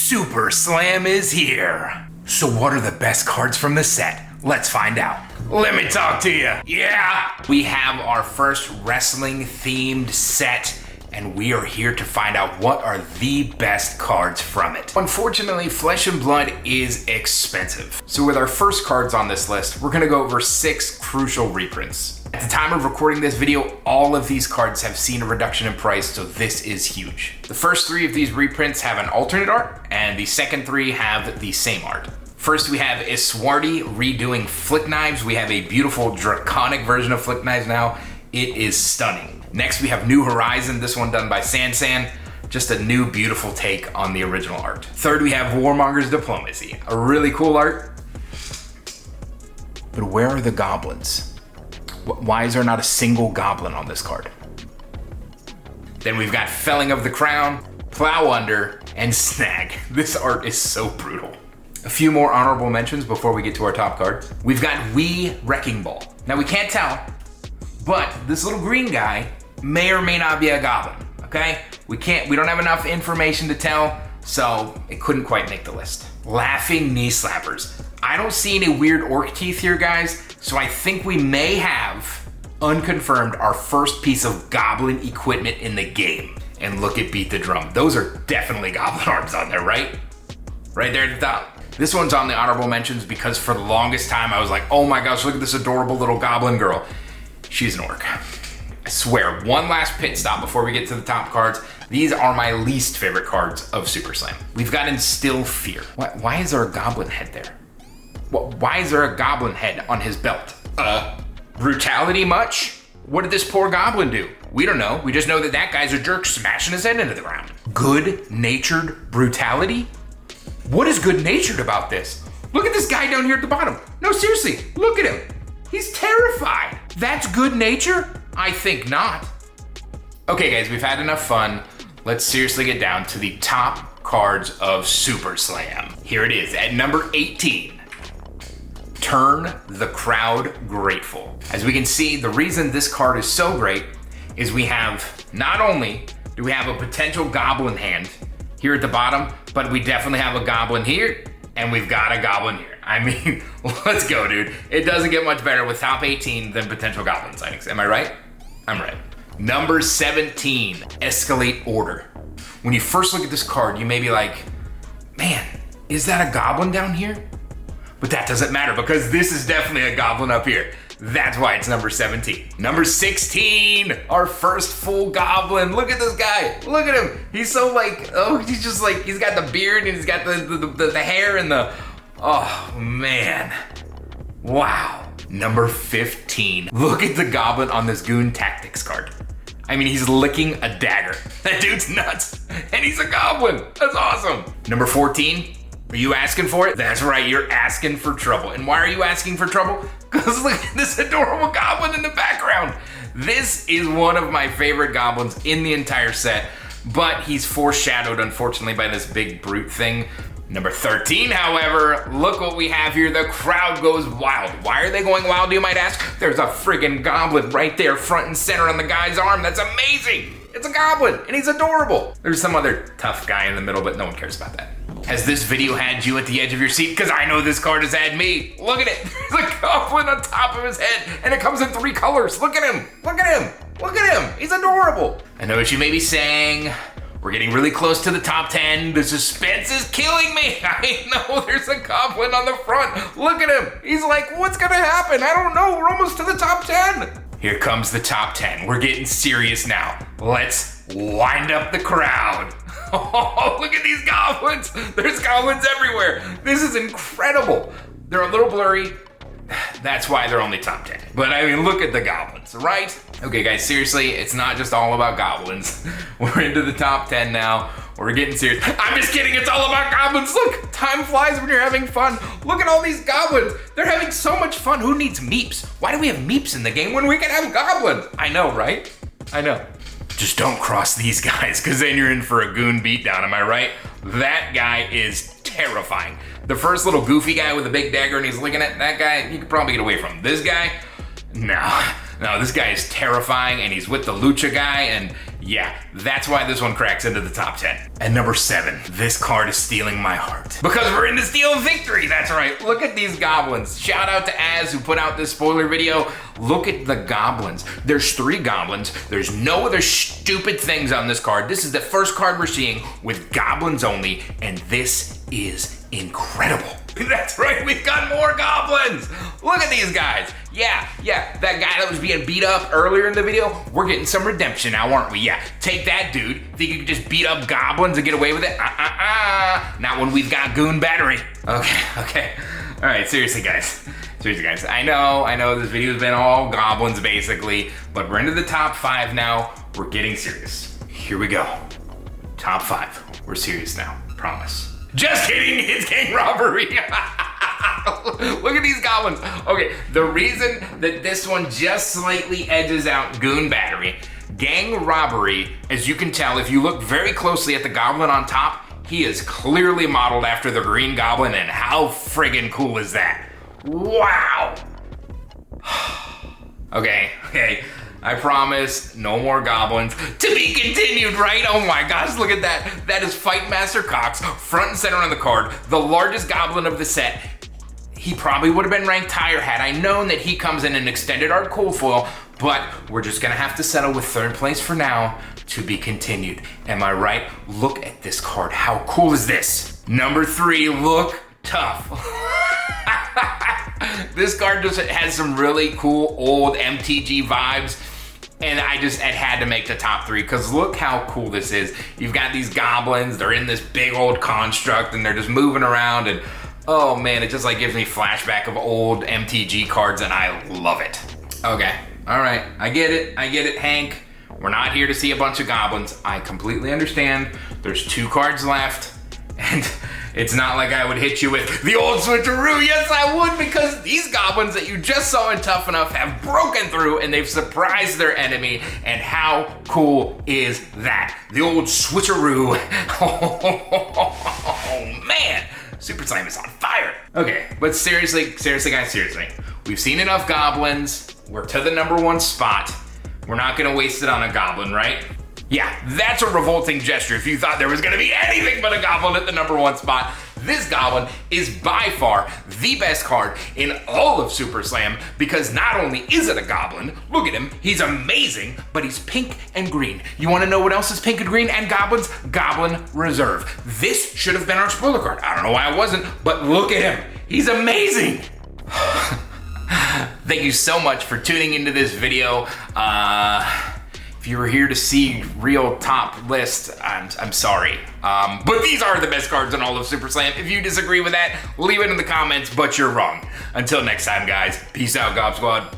Super Slam is here. So what are the best cards from the set? Let's find out. Let me talk to you. Yeah! We have our first wrestling themed set, and we are here to find out what are the best cards from it. Unfortunately, Flesh and Blood is expensive. So with our first cards on this list, we're gonna go over 6 crucial reprints. At the time of recording this video, all of these cards have seen a reduction in price, so this is huge. The first 3 of these reprints have an alternate art, and the second 3 have the same art. First, we have Iswardi redoing Flick Knives. We have a beautiful draconic version of Flick Knives now. It is stunning. Next, we have New Horizon, this one done by Sansan. Just a new, beautiful take on the original art. Third, we have Warmonger's Diplomacy, a really cool art. But where are the goblins? Why is there not a single goblin on this card? Then we've got Felling of the Crown, Plow Under, and Snag. This art is so brutal. A few more honorable mentions before we get to our top cards. We've got Wee Wrecking Ball. Now we can't tell, but this little green guy may or may not be a goblin, okay? We don't have enough information to tell, so it couldn't quite make the list. Laughing Knee Slappers. I don't see any weird orc teeth here, guys, so I think we may have, unconfirmed, our first piece of goblin equipment in the game. And look at Beat the Drum. Those are definitely goblin arms on there, right? Right there at the top. This one's on the honorable mentions because for the longest time I was like, oh my gosh, look at this adorable little goblin girl. She's an orc. I swear, one last pit stop before we get to the top cards. These are my least favorite cards of Super Slam. We've got Instill Fear. Why is there a goblin head there? Why is there a goblin head on his belt? Brutality much? What did this poor goblin do? We don't know. We just know that that guy's a jerk smashing his head into the ground. Good-natured brutality? What is good-natured about this? Look at this guy down here at the bottom. No, seriously, look at him. He's terrified. That's good nature? I think not. Okay guys, we've had enough fun. Let's seriously get down to the top cards of Super Slam. Here it is at number 18. Turn the Crowd Grateful. As we can see, the reason this card is so great is we have, not only do we have a potential goblin hand here at the bottom, but we definitely have a goblin here, and we've got a goblin here. I mean, let's go, dude. It doesn't get much better with top 18 than potential goblin signings. Am I right? I'm right. Number 17, Escalate Order. When you first look at this card, you may be like, man, is that a goblin down here? But that doesn't matter because this is definitely a goblin up here. That's why it's number 17. Number 16, our first full goblin. Look at this guy. Look at him. He's so like, oh, he's just like, he's got the beard and he's got the hair and the, oh man. Wow. Number 15. Look at the goblin on this Goon Tactics card. I mean, he's licking a dagger. That dude's nuts. And he's a goblin. That's awesome. Number 14. Are you asking for it? That's right, you're asking for trouble. And why are you asking for trouble? Because look at this adorable goblin in the background. This is one of my favorite goblins in the entire set, but he's foreshadowed, unfortunately, by this big brute thing. Number 13, however, look what we have here. The crowd goes wild. Why are they going wild, you might ask? There's a friggin' goblin right there, front and center on the guy's arm. That's amazing. It's a goblin, and he's adorable. There's some other tough guy in the middle, but no one cares about that. Has this video had you at the edge of your seat? Because I know this card has had me. Look at it. There's a goblin on top of his head, and it comes in 3 colors. Look at him. Look at him. Look at him. He's adorable. I know what you may be saying. We're getting really close to the top 10. The suspense is killing me. I know there's a goblin on the front. Look at him. He's like, what's going to happen? I don't know. We're almost to the top 10. Here comes the top 10. We're getting serious now. Let's wind up the crowd. Oh, look at these goblins. There's goblins everywhere. This is incredible. They're a little blurry. That's why they're only top 10. But I mean, look at the goblins, right? Okay guys, seriously, it's not just all about goblins. We're into the top 10 now. We're getting serious. I'm just kidding, it's all about goblins. Look, time flies when you're having fun. Look at all these goblins. They're having so much fun. Who needs meeps? Why do we have meeps in the game when we can have goblins? I know, right? I know. Just don't cross these guys, because then you're in for a goon beatdown, am I right? That guy is terrifying. The first little goofy guy with a big dagger and he's looking at that guy, you could probably get away from him. This guy, no, this guy is terrifying, and he's with the lucha guy, and Yeah, that's why this one cracks into the top 10. And number 7, this card is stealing my heart. Because we're in the Steel of Victory, that's right. Look at these goblins. Shout out to Az who put out this spoiler video. Look at the goblins. There's 3 goblins. There's no other stupid things on this card. This is the first card we're seeing with goblins only, and this is incredible. That's right, we've got more goblins. Look at these guys. Yeah, that guy that was being beat up earlier in the video, we're getting some redemption now, aren't we? Yeah, take that, dude. Think you can just beat up goblins and get away with it? Not when we've got goon battery. Okay. All right, seriously, guys. I know this video's been all goblins basically, but we're into the top 5 now. We're getting serious. Here we go. Top 5. We're serious now, promise. Just kidding, it's gang robbery. Look at these goblins. Okay, the reason that this one just slightly edges out goon battery, gang robbery, as you can tell, if you look very closely at the goblin on top, he is clearly modeled after the green goblin, and how friggin' cool is that? Wow. Okay. I promise, no more goblins. To be continued, right? Oh my gosh, look at that. That is Fight Master Cox, front and center on the card, the largest goblin of the set. He probably would have been ranked higher had I known that he comes in an extended art cold foil, but we're just gonna have to settle with 3rd place for now. To be continued. Am I right? Look at this card. How cool is this? Number 3, look tough. This card just has some really cool old MTG vibes, and it had to make the top 3 because look how cool this is. You've got these goblins, they're in this big old construct and they're just moving around, and oh man, it just like gives me flashback of old MTG cards, and I love it. Okay, all right, I get it, Hank. We're not here to see a bunch of goblins. I completely understand. There's 2 cards left, and it's not like I would hit you with the old switcheroo. Yes, I would, because these goblins that you just saw in Tough Enough have broken through and they've surprised their enemy. And how cool is that? The old switcheroo. Oh man, Super Slam is on fire. Okay, but seriously guys, seriously. We've seen enough goblins. We're to the number 1 spot. We're not gonna waste it on a goblin, right? Yeah, that's a revolting gesture if you thought there was gonna be anything but a goblin at the number 1 spot. This goblin is by far the best card in all of Super Slam because not only is it a goblin, look at him, he's amazing, but he's pink and green. You wanna know what else is pink and green and goblins? Goblin Reserve. This should have been our spoiler card. I don't know why it wasn't, but look at him. He's amazing. Thank you so much for tuning into this video. If you were here to see real top list, I'm sorry. But these are the best cards in all of Super Slam. If you disagree with that, leave it in the comments, but you're wrong. Until next time, guys, peace out, Gob Squad.